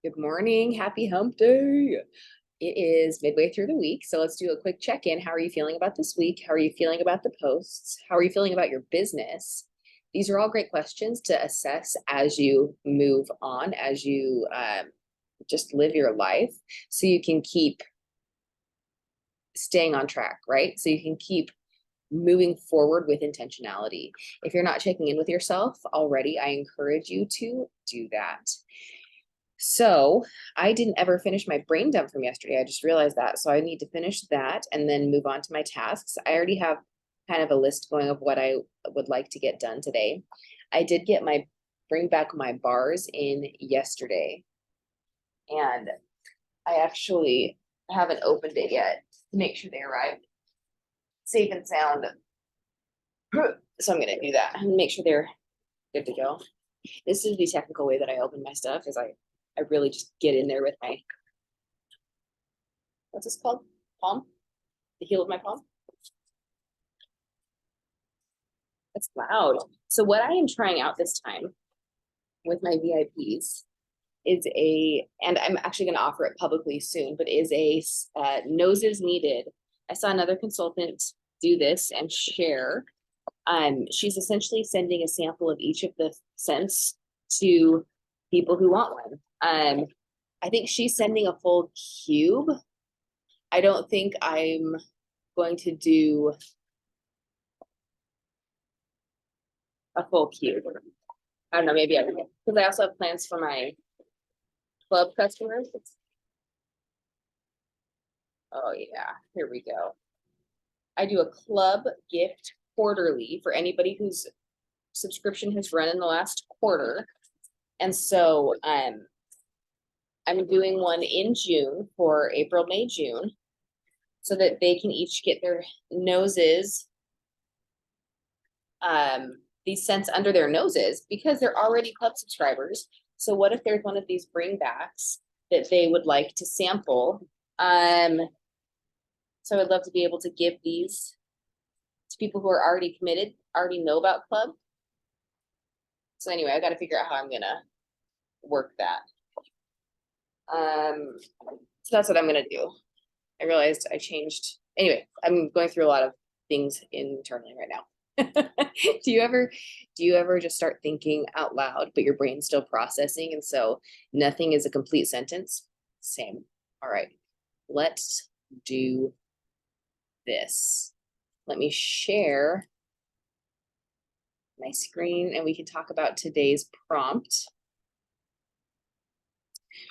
Good morning. Happy hump day. It is midway through the week, so let's do a quick check-in. How are you feeling about this week? How are you feeling about the posts? How are you feeling about your business? These are all great questions to assess as you move on, as you just live your life, so you can keep staying on track, right? So you can keep moving forward with intentionality. If you're not checking in with yourself already, I encourage you to do that. So I didn't ever finish my brain dump from yesterday. I just realized that. So I need to finish that and then move on to my tasks. I already have kind of a list going of what I would like to get done today. I did get my bring back my bars in yesterday. And I actually haven't opened it yet to make sure they arrived safe and sound. So I'm gonna do that and make sure they're good to go. This is the technical way that I open my stuff, is I really just get in there with my, what's this called? Palm? The heel of my palm? That's loud. So what I am trying out this time with my VIPs is and I'm actually going to offer it publicly soon, but is a noses needed. I saw another consultant do this and share. She's essentially sending a sample of each of the scents to people who want one. I think she's sending a full cube. I don't think I'm going to do a full cube. I don't know, maybe I will, because I also have plans for my club customers. Oh yeah, here we go. I do a club gift quarterly for anybody whose subscription has run in the last quarter. And so I'm doing one in June for April, May, June, so that they can each get their noses, these scents under their noses, because they're already club subscribers. So what if there's one of these bringbacks that they would like to sample? So I'd love to be able to give these to people who are already committed, already know about club. So anyway, I got to figure out how I'm gonna work that. So that's what I'm gonna do. I realized I changed. Anyway, I'm going through a lot of things internally right now. Do you ever just start thinking out loud, but your brain's still processing, and so nothing is a complete sentence? Same. All right, let's do this. Let me share my screen and we can talk about today's prompt.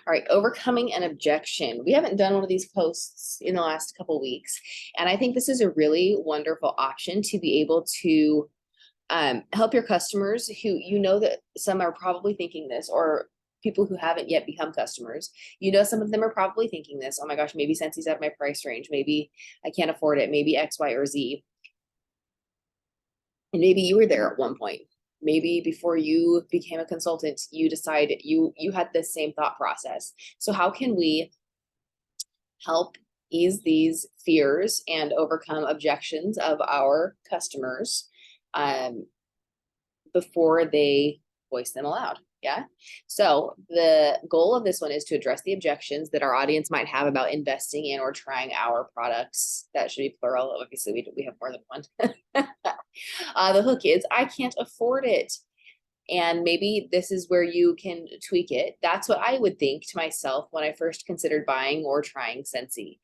All right, overcoming an objection. We haven't done one of these posts in the last couple weeks, and I think this is a really wonderful option to be able to help your customers who, you know, that some are probably thinking this, or people who haven't yet become customers. You know, some of them are probably thinking this, oh my gosh, maybe Scentsi's out of my price range, maybe I can't afford it, maybe X, Y, or Z. And maybe you were there at one point. Maybe before you became a consultant, you decided you had this same thought process. So how can we help ease these fears and overcome objections of our customers before they voice them aloud? Yeah. So the goal of this one is to address the objections that our audience might have about investing in or trying our products. That should be plural. Obviously, we have more than one. The hook is, I can't afford it. And maybe this is where you can tweak it. That's what I would think to myself when I first considered buying or trying Scentsy.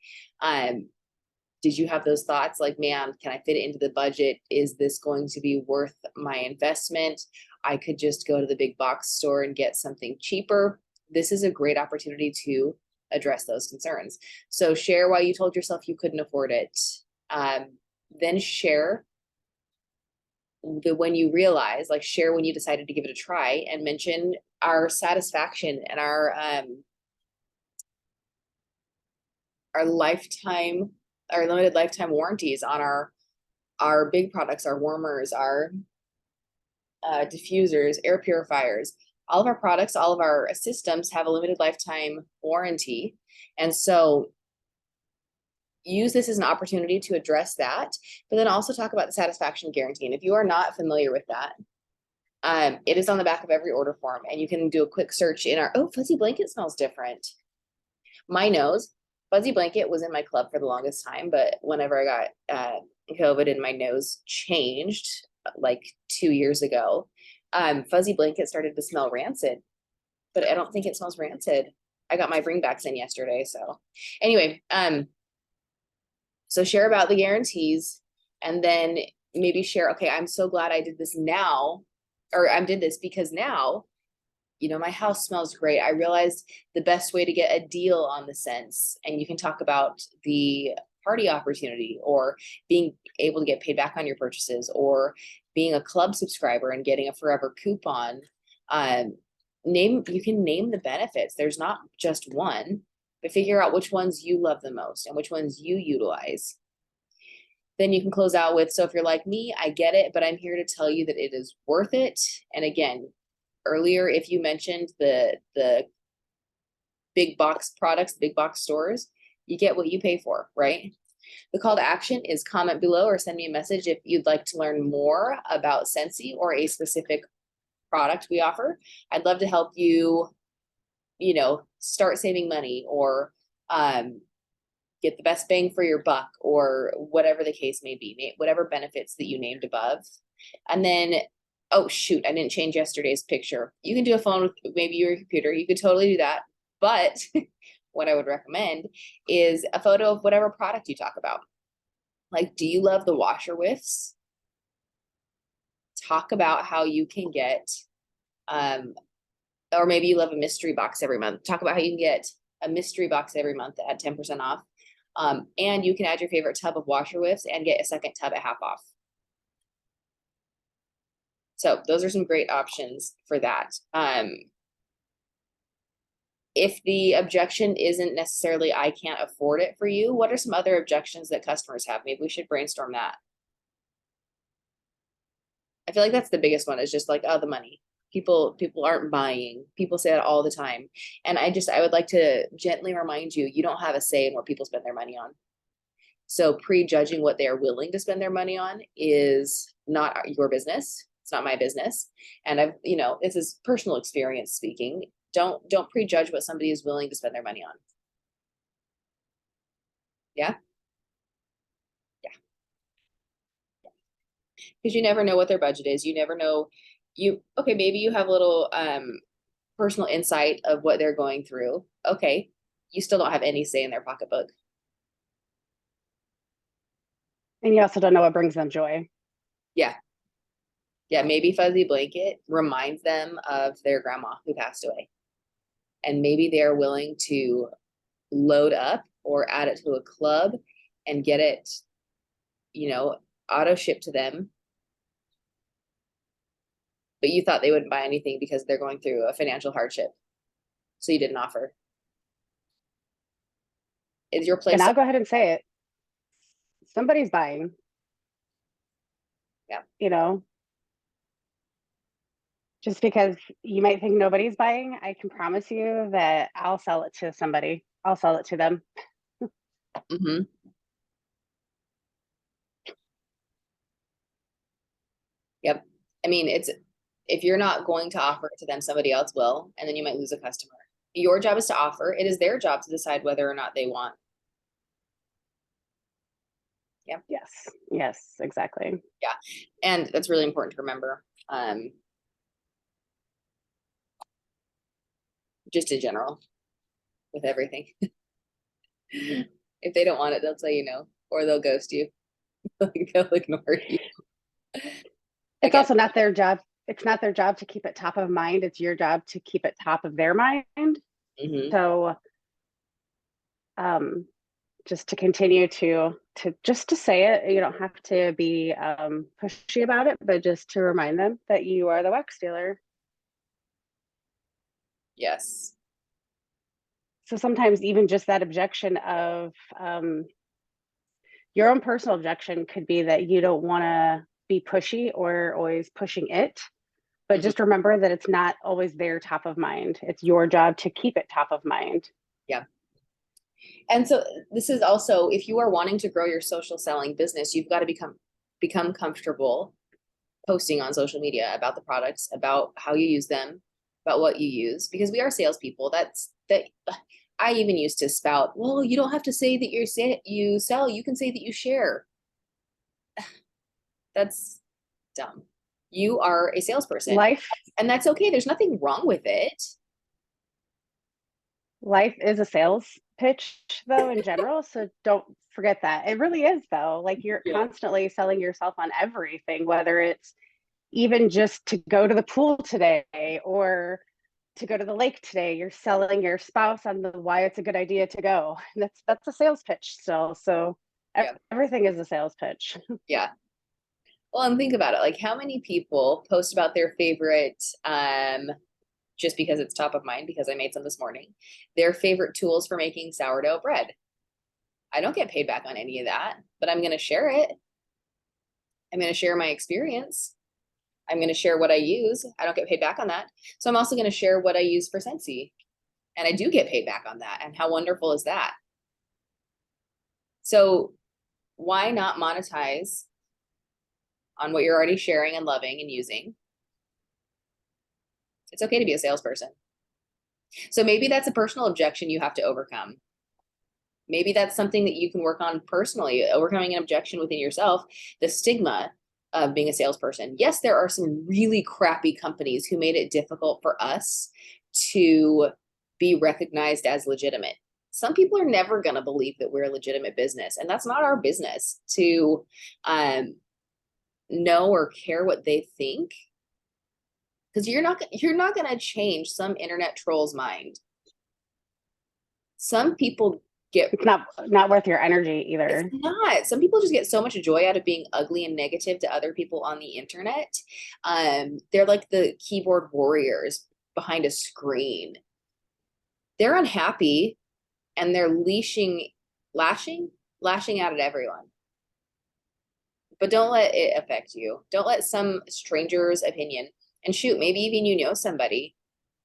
Did you have those thoughts like, man, can I fit it into the budget? Is this going to be worth my investment? I could just go to the big box store and get something cheaper. This is a great opportunity to address those concerns. So share why you told yourself you couldn't afford it. Then share when you realize, like share when you decided to give it a try, and mention our satisfaction and our lifetime, our limited lifetime warranties on our big products, our warmers, our diffusers, air purifiers. All of our products, all of our systems have a limited lifetime warranty. And so use this as an opportunity to address that, but then also talk about the satisfaction guarantee. And if you are not familiar with that, It is on the back of every order form, and you can do a quick search in our, oh, fuzzy blanket smells different. My nose, fuzzy blanket was in my club for the longest time, but whenever I got COVID and my nose changed like 2 years ago, fuzzy blanket started to smell rancid, but I don't think it smells rancid. I got my bringbacks in yesterday. So anyway, so share about the guarantees, and then maybe share, okay, I'm so glad I did this now, or I did this because now, my house smells great. I realized the best way to get a deal on the scents, and you can talk about the party opportunity, or being able to get paid back on your purchases, or being a club subscriber and getting a forever coupon. You can name the benefits. There's not just one, but figure out which ones you love the most and which ones you utilize. Then you can close out with, so if you're like me, I get it, but I'm here to tell you that it is worth it. And again, earlier, if you mentioned the big box products, the big box stores, you get what you pay for, right? The call to action is comment below or send me a message if you'd like to learn more about Scentsy or a specific product we offer. I'd love to help you, start saving money, or get the best bang for your buck, or whatever the case may be, whatever benefits that you named above. And then, oh shoot, I didn't change yesterday's picture. You can do a phone with maybe your computer. You could totally do that. But what I would recommend is a photo of whatever product you talk about. Like, do you love the washer whiffs? Talk about how you can get, or maybe you love a mystery box every month. Talk about how you can get a mystery box every month at 10% off. And you can add your favorite tub of washer whiffs and get a second tub at half off. So those are some great options for that. If the objection isn't necessarily, I can't afford it for you, what are some other objections that customers have? Maybe we should brainstorm that. I feel like that's the biggest one, is just like, oh, the money. People aren't buying. People say that all the time. And I would like to gently remind you, you don't have a say in what people spend their money on. So prejudging what they are willing to spend their money on is not your business. It's not my business. And this is personal experience speaking. Don't prejudge what somebody is willing to spend their money on. Yeah. Because you never know what their budget is. You never know. Okay, maybe you have a little personal insight of what they're going through. Okay, you still don't have any say in their pocketbook. And you also don't know what brings them joy. Yeah. Maybe fuzzy blanket reminds them of their grandma who passed away, and maybe they're willing to load up or add it to a club and get it, auto shipped to them. But you thought they wouldn't buy anything because they're going through a financial hardship, so you didn't offer. Is your place? And I'll go ahead and say it. Somebody's buying. Yeah. Just because you might think nobody's buying, I can promise you that I'll sell it to somebody. I'll sell it to them. Mm-hmm. Yep. I mean, if you're not going to offer it to them, somebody else will, and then you might lose a customer. Your job is to offer. It is their job to decide whether or not they want. Yeah. Yes, exactly. Yeah. And that's really important to remember. Just in general, with everything. If they don't want it, they'll say no, or they'll ghost you. They'll ignore you. It's also not their job. It's not their job to keep it top of mind. It's your job to keep it top of their mind. Mm-hmm. So, just to continue to say it, you don't have to be pushy about it, but just to remind them that you are the wax dealer. Yes. So sometimes even just that objection of your own personal objection could be that you don't want to be pushy or always pushing it, but Mm-hmm. just remember that it's not always their top of mind. It's your job to keep it top of mind. Yeah. And so this is also, if you are wanting to grow your social selling business, you've got to become comfortable posting on social media about the products, about how you use them, about what you use, because we are salespeople. That I even used to spout, well, you don't have to say that you sell, you can say that you share. That's dumb. You are a salesperson, Life and that's okay. There's nothing wrong with it. life is a sales pitch though in general, so don't forget that. It really is though. Like you're Yeah. constantly selling yourself on everything, whether it's even just to go to the pool today or to go to the lake today. You're selling your spouse on the why it's a good idea to go. That's a sales pitch still. So Yeah. everything is a sales pitch. Yeah. Well, and think about it. Like, how many people post about their favorite, just because it's top of mind, because I made some this morning, their favorite tools for making sourdough bread. I don't get paid back on any of that, but I'm going to share it. I'm going to share my experience. I'm going to share what I use. I don't get paid back on that. So I'm also going to share what I use for Scentsy. And I do get paid back on that. And how wonderful is that? So why not monetize on what you're already sharing and loving and using? It's okay to be a salesperson. So maybe that's a personal objection you have to overcome. Maybe that's something that you can work on personally, overcoming an objection within yourself, the stigma of being a salesperson. Yes, there are some really crappy companies who made it difficult for us to be recognized as legitimate. Some people are never going to believe that we're a legitimate business, and that's not our business to know or care what they think, because you're not going to change some internet troll's mind. Some people get It's not worth your energy either. It's not. Some people just get so much joy out of being ugly and negative to other people on the internet. They're like the keyboard warriors behind a screen. They're unhappy and they're lashing out at everyone. But don't let it affect you. Don't let some stranger's opinion, and shoot, maybe even you know somebody.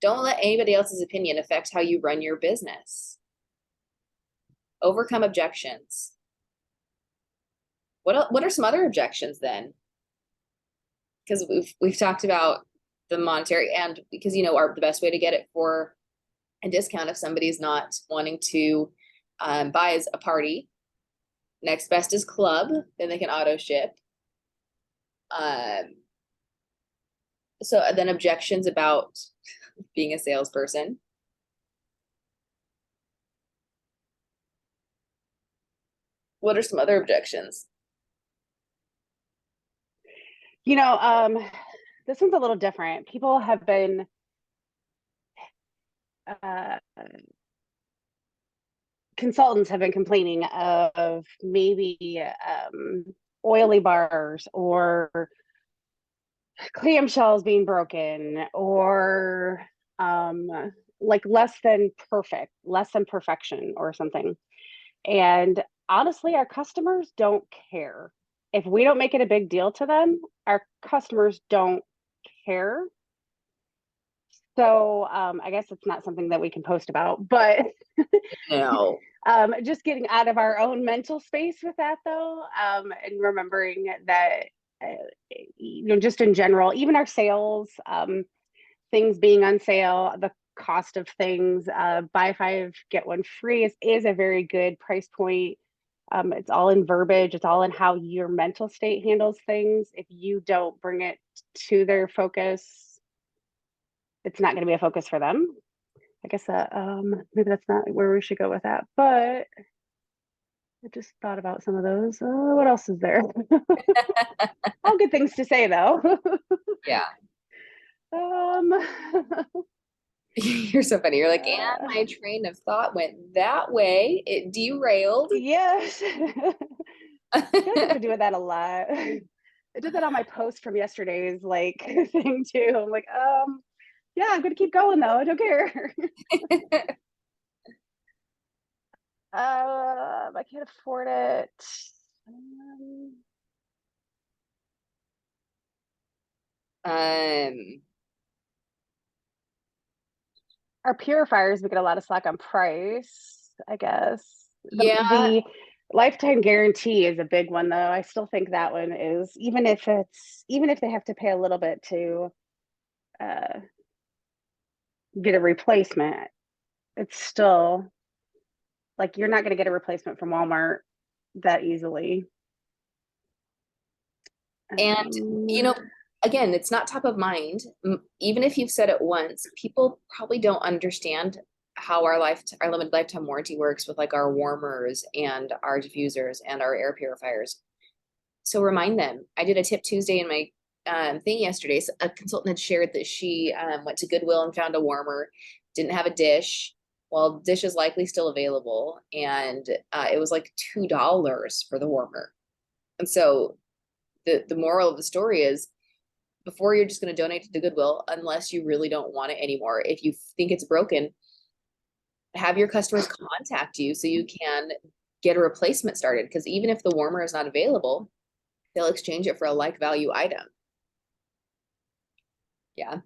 Don't let anybody else's opinion affect how you run your business. Overcome objections. What are some other objections then? Because we've talked about the monetary, and because the best way to get it for a discount if somebody's not wanting to buy is a party. Next best is club, then they can auto ship. So then objections about being a salesperson. What are some other objections? This one's a little different. People have been consultants have been complaining of maybe oily bars or clamshells being broken or like less than perfection or something. And honestly, our customers don't care. If we don't make it a big deal to them, our customers don't care. So I guess it's not something that we can post about, but No. just getting out of our own mental space with that though, and remembering that, just in general, even our sales, things being on sale, the cost of things, buy 5, get 1 free is a very good price point. It's all in verbiage. It's all in how your mental state handles things. If you don't bring it to their focus, it's not going to be a focus for them. I guess that maybe that's not where we should go with that, but I just thought about some of those. What else is there? All good things to say though. Yeah. um You're so funny. You're like, and my train of thought went that way. It derailed. yes. I feel like I've been doing that a lot. I did that on my post from yesterday's thing too. I'm like, yeah, I'm gonna keep going though. I don't care. I can't afford it. Um, Our purifiers, we get a lot of slack on price, I guess. yeah, Lifetime guarantee is a big one though. I still think that one is, even if they have to pay a little bit to uh, get a replacement, it's still like you're not going to get a replacement from Walmart that easily. And, you know, again, it's not top of mind. Even if you've said it once, people probably don't understand how our limited lifetime warranty works with like our warmers and our diffusers and our air purifiers. So remind them. I did a tip Tuesday in my thing yesterday. So a consultant had shared that she went to Goodwill and found a warmer, didn't have a dish. Well, dish is likely still available, and it was like $2 for the warmer. And so the moral of the story is, before you're just going to donate to Goodwill, unless you really don't want it anymore, if you think it's broken, have your customers contact you so you can get a replacement started. Because even if the warmer is not available, they'll exchange it for a like value item. Yeah,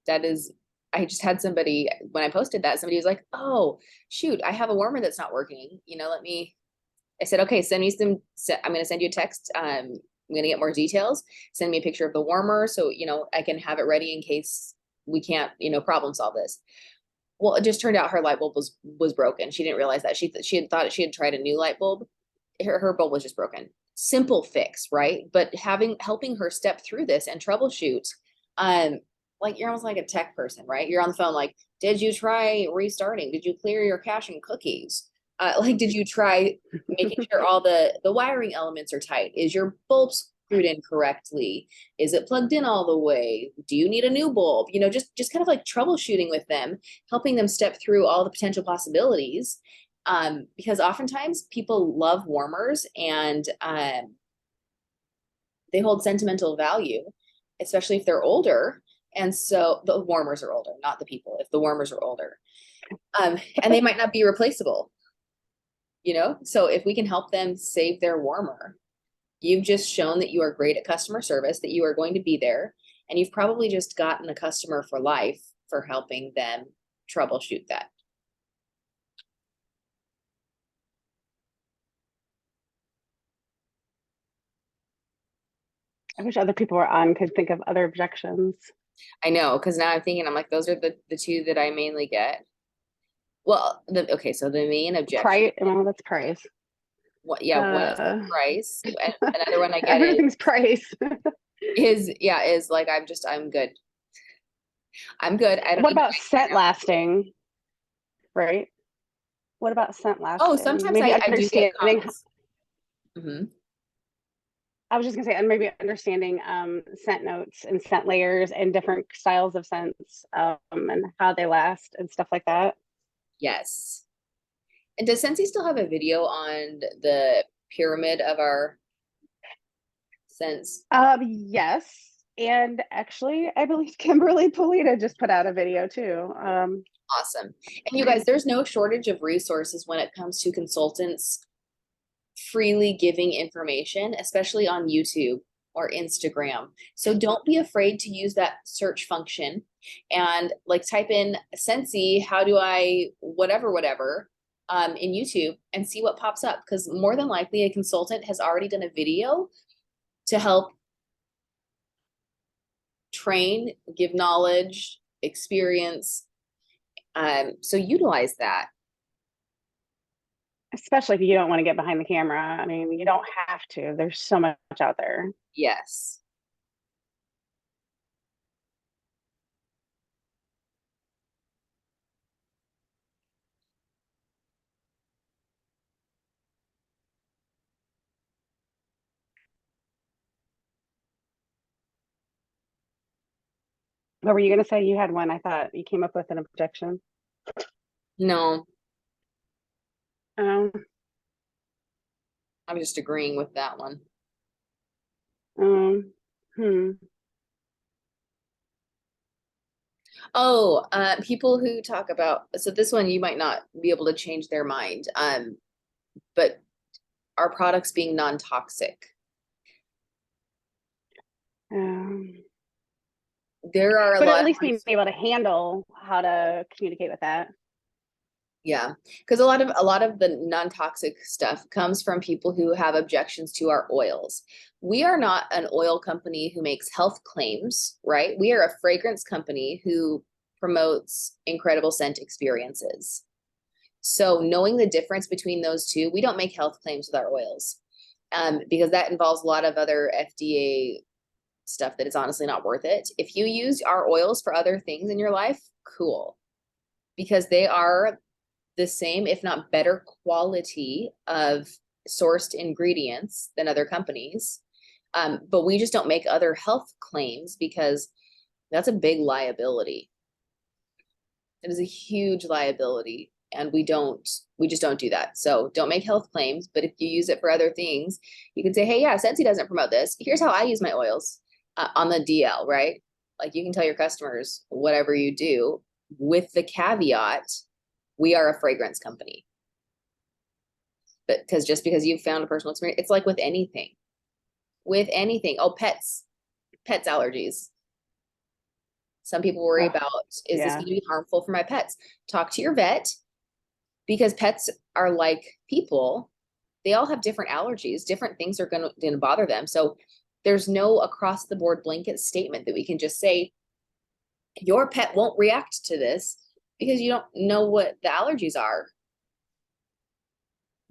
that is, I just had somebody, when I posted that, somebody was like, oh, shoot, I have a warmer that's not working. I said, okay, send me some, I'm going to send you a text. I'm going to get more details. Send me a picture of the warmer so, I can have it ready in case we can't, problem solve this. Well, it just turned out her light bulb was broken. She didn't realize that. She had thought she had tried a new light bulb. Her bulb was just broken. Simple fix, right? But helping her step through this and troubleshoot, like you're almost like a tech person, right? You're on the phone, like, did you try restarting? Did you clear your cache and cookies? Like, did you try making sure all the wiring elements are tight? Is your bulb screwed in correctly? Is it plugged in all the way? Do you need a new bulb? Just kind of like troubleshooting with them, helping them step through all the potential possibilities. Because oftentimes people love warmers and they hold sentimental value, especially if they're older. And so the warmers are older, not the people, if the warmers are older. And they might not be replaceable. So if we can help them save their warmer, you've just shown that you are great at customer service, that you are going to be there, and you've probably just gotten a customer for life for helping them troubleshoot that. I wish other people were on could think of other objections. I know, because now I'm thinking, I'm like, those are the two that I mainly get. Well, okay, so the main objection. Price, well, that's price. One is price, and another one I get everything's price. is like, I'm good. I'm good. I don't What need about scent lasting? Right? What about scent lasting? Oh, sometimes maybe I do get understanding. Mm-hmm. I was just gonna say, and maybe understanding scent notes and scent layers and different styles of scents and how they last and stuff like that. Yes. And does Scentsy still have a video on the pyramid of our scents? Yes. And actually, I believe Kimberly Polita just put out a video too. Awesome. And you guys, there's no shortage of resources when it comes to consultants freely giving information, especially on YouTube or Instagram. So don't be afraid to use that search function and like type in Scentsy, how do I whatever in YouTube and see what pops up, because more than likely a consultant has already done a video to help train, give knowledge, experience. So utilize that. Especially if you don't want to get behind the camera. I mean, you don't have to. There's so much out there. Yes. What were you going to say? You had one. I thought you came up with an objection. No, Um, I'm just agreeing with that one. um, hmm. Oh, people who talk about, so this one you might not be able to change their mind, but our products being non-toxic. Um, There are a but lot at of least being able to handle how to communicate with that. Yeah, because a lot of the non-toxic stuff comes from people who have objections to our oils. We are not an oil company who makes health claims, right? We are a fragrance company who promotes incredible scent experiences. So knowing the difference between those two, we don't make health claims with our oils, because that involves a lot of other FDA stuff that is honestly not worth it. If you use our oils for other things in your life, cool, because they are the same, if not better quality of sourced ingredients than other companies. But we just don't make other health claims because that's a big liability. It is a huge liability. And we just don't do that. So don't make health claims, but if you use it for other things, you can say, hey, yeah, Scentsy doesn't promote this. Here's how I use my oils on the DL, right? Like you can tell your customers whatever you do with the caveat, we are a fragrance company. But because just because you've found a personal experience, it's like with anything. With anything. Oh, pets allergies. Some people worry Oh, about, is this yeah, going to be harmful for my pets? Talk to your vet, because pets are like people. They all have different allergies. Different things are going to bother them. So there's no across the board blanket statement that we can just say, your pet won't react to this, because you don't know what the allergies are.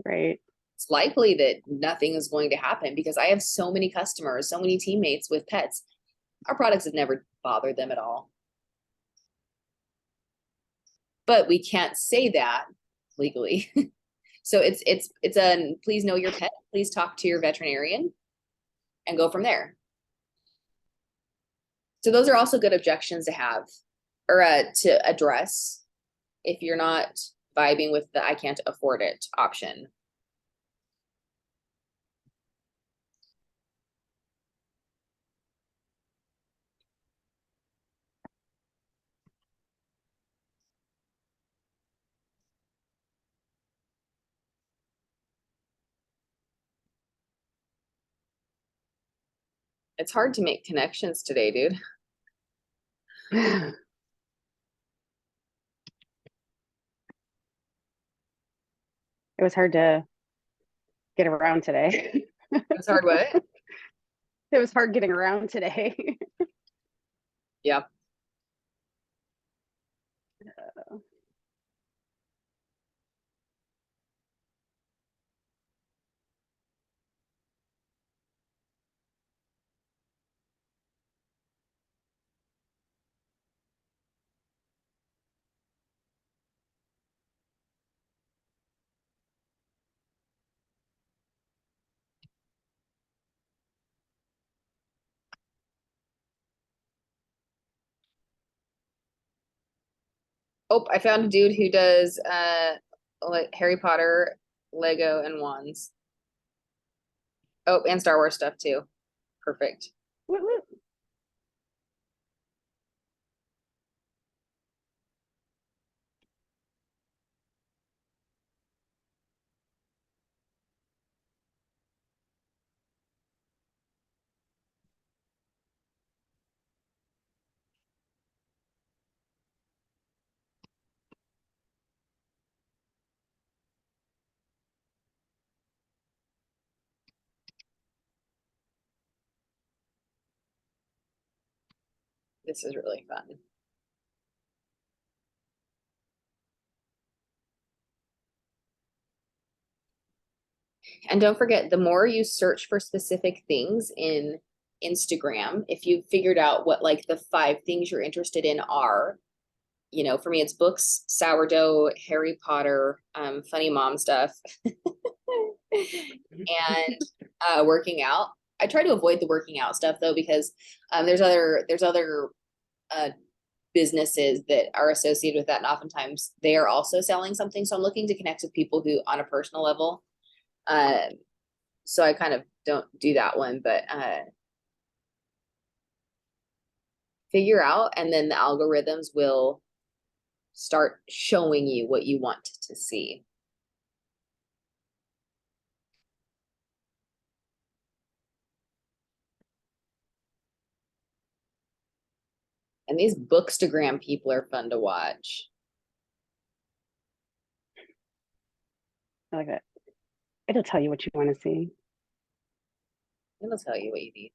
right. It's likely that nothing is going to happen, because I have so many customers, so many teammates with pets. Our products have never bothered them at all. But we can't say that legally. So it's a please know your pet, please talk to your veterinarian, and go from there. So those are also good objections to have, or to address if you're not vibing with the I can't afford it option. It's hard to make connections today, dude. It was hard to get around today. It's hard what? It was hard getting around today. Yeah. Oh, I found a dude who does like Harry Potter, Lego, and wands. Oh, and Star Wars stuff too. Perfect. Woot woot. This is really fun. And don't forget, the more you search for specific things in Instagram, if you've figured out what like the 5 things you're interested in are, for me, it's books, sourdough, Harry Potter, funny mom stuff, and working out. I try to avoid the working out stuff though, because there's other uh, businesses that are associated with that, and oftentimes they are also selling something. So I'm looking to connect with people who, on a personal level, so I kind of don't do that one, but figure out, and then the algorithms will start showing you what you want to see. And these bookstagram people are fun to watch. I like that. It'll tell you what you want to see. It'll tell you what you need.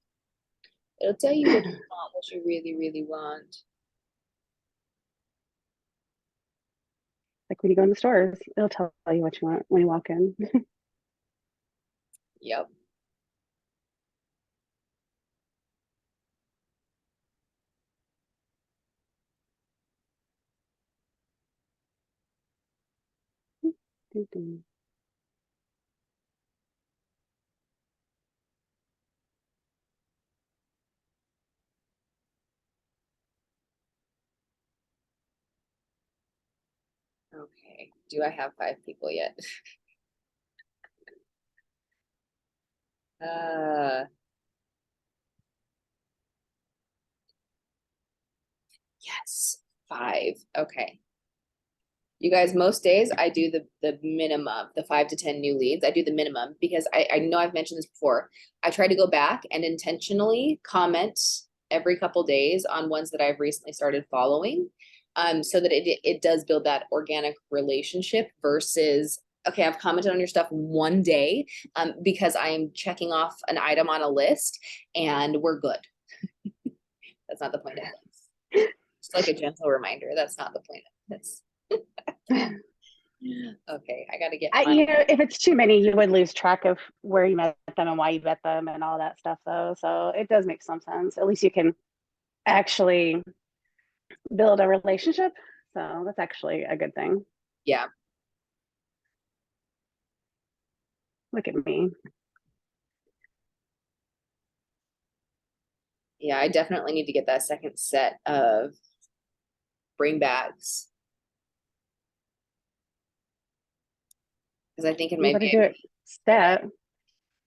It'll tell you what you want, what you really, really want. Like when you go in the stores, it'll tell you what you want when you walk in. Yep. Okay. Do I have 5 people yet? Uh, yes, 5. Okay. You guys, most days I do the minimum, the 5 to 10 new leads. I do the minimum because I know I've mentioned this before. I try to go back and intentionally comment every couple days on ones that I've recently started following, so that it does build that organic relationship versus, okay, I've commented on your stuff one day, because I am checking off an item on a list and we're good. That's not the point of this. Just like a gentle reminder, that's not the point of this. Okay, I gotta get You know, if it's too many, you would lose track of where you met them and why you met them and all that stuff, though. So it does make some sense. At least you can actually build a relationship. So that's actually a good thing. Yeah. Look at me. Yeah, I definitely need to get that second set of bring bags. Because I think in You my better do VIP, it stat.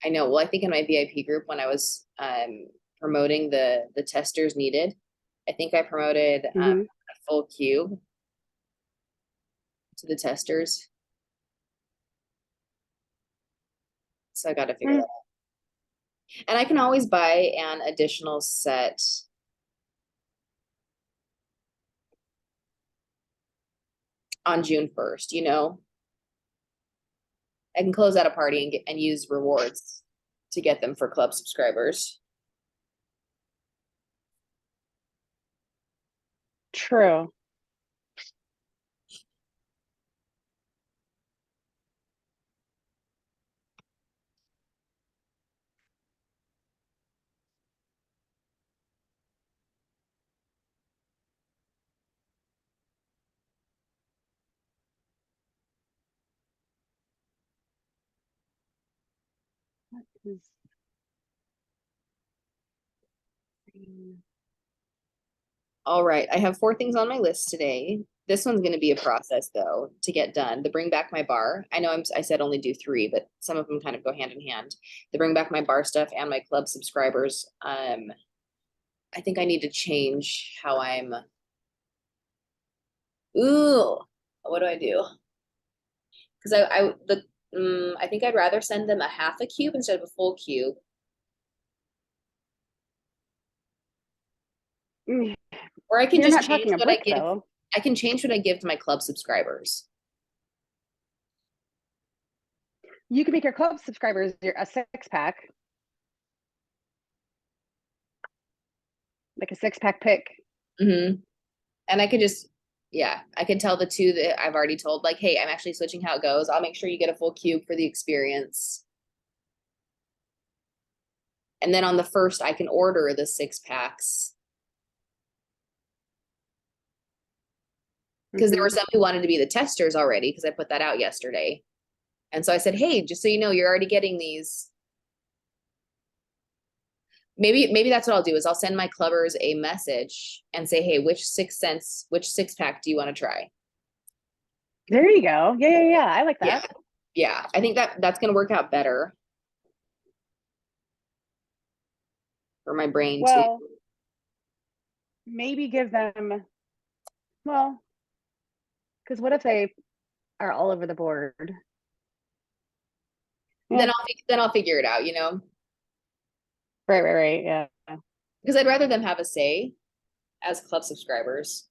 I know, well, I think in my VIP group when I was promoting the testers needed, I think I promoted a full cube to the testers. So I gotta figure that out. And I can always buy an additional set on June 1st, you know? I can close out a party and get and use rewards to get them for club subscribers. True. What is All right, I have 4 things on my list today. This one's going to be a process though to get done. The bring back my bar. I know I said only do 3, but some of them kind of go hand in hand. The bring back my bar stuff and my club subscribers. I think I need to change how I'm. Ooh, what do I do? Because I think I'd rather send them a half a cube instead of a full cube. Or I can You're just not change talking a what I brick, give. though. I can change what I give to my club subscribers. You can make your club subscribers a 6-pack, like a 6-pack pick. Mm-hmm. And I could just, yeah, I could tell the 2 that I've already told, like, hey, I'm actually switching how it goes. I'll make sure you get a full cube for the experience. And then on the 1st, I can order the 6 packs. Because there were some who wanted to be the testers already, because I put that out yesterday. And so I said, hey, just so you know, you're already getting these. Maybe that's what I'll do is I'll send my clubbers a message and say, hey, which 6-pack do you want to try? There you go. Yeah. I like that. Yeah. I think that's going to work out better for my brain Well, too. maybe give them, well, because what if they are all over the board? Yeah. Then I'll figure it out, you know? Right. Yeah. Because I'd rather them have a say as club subscribers.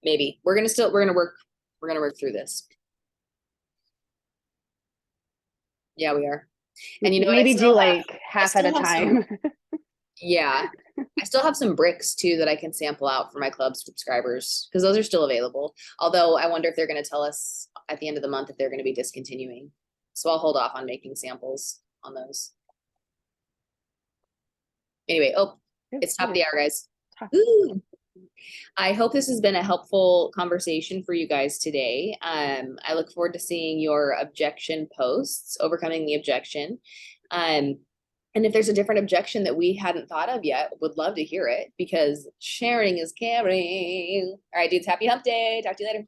Maybe we're gonna work We're gonna work through this. Yeah, we are. And you know what? Maybe do like half at a still have some, time. yeah. I still have some bricks too that I can sample out for my club subscribers because those are still available. Although I wonder if they're going to tell us at the end of the month if they're going to be discontinuing. So I'll hold off on making samples on those. Anyway, oh, it's top of the hour, guys. Ooh. I hope this has been a helpful conversation for you guys today. I look forward to seeing your objection posts, overcoming the objection. And if there's a different objection that we hadn't thought of yet, would love to hear it because sharing is caring. All right, dudes, happy hump day. Talk to you later.